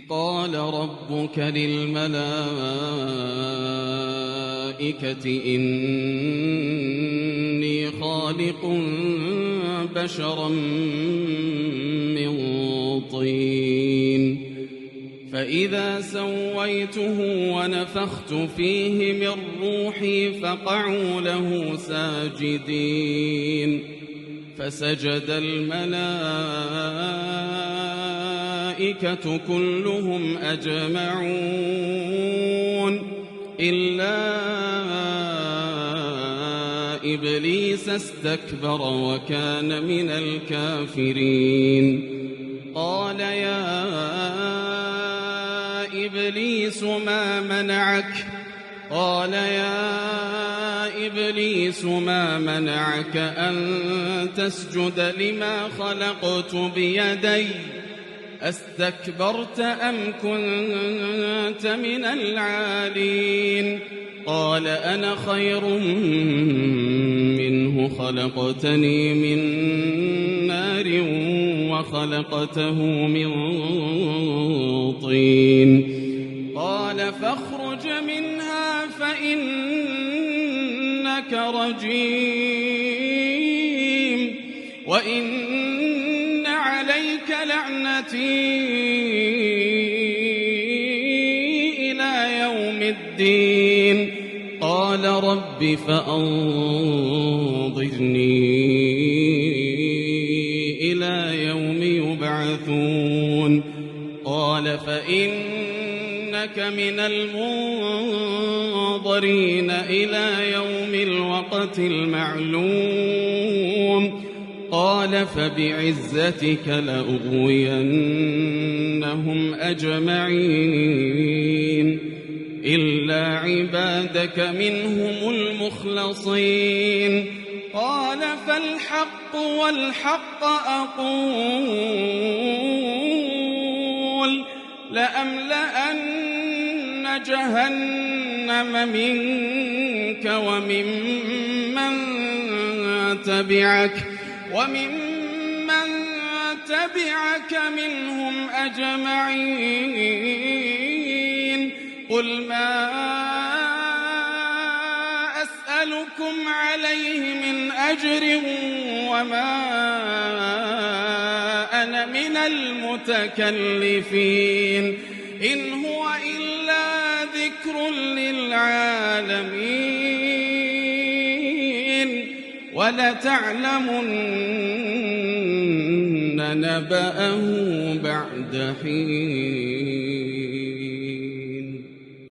قال ربك للملائكة إني خالق بشرا من طين فإذا سويته ونفخت فيه من روحي فقعوا له ساجدين فسجد الملائكة كلهم أجمعون إلا إبليس استكبر وكان من الكافرين قال يا إبليس ما منعك أن تسجد لما خلقت بيدي أستكبرت أم كنت من العالين قال أنا خير منه خلقتني من نار وخلقته من طين قال فاخرج منها فإنك رجيم وإن عليك لعنتي إلى يوم الدين قال رب فأنظرني إلى يوم يبعثون قال فإنك من المنظرين إلى يوم الوقت المعلوم قال فبعزتك لأغوينهم أجمعين إلا عبادك منهم المخلصين قال فالحق والحق أقول لأملأن جهنم منك وممن تبعك منهم أجمعين قل ما أسألكم عليه من أجر وما أنا من المتكلفين إن هو إلا ذكر للعالمين ولتعلمن نبأه بعد حين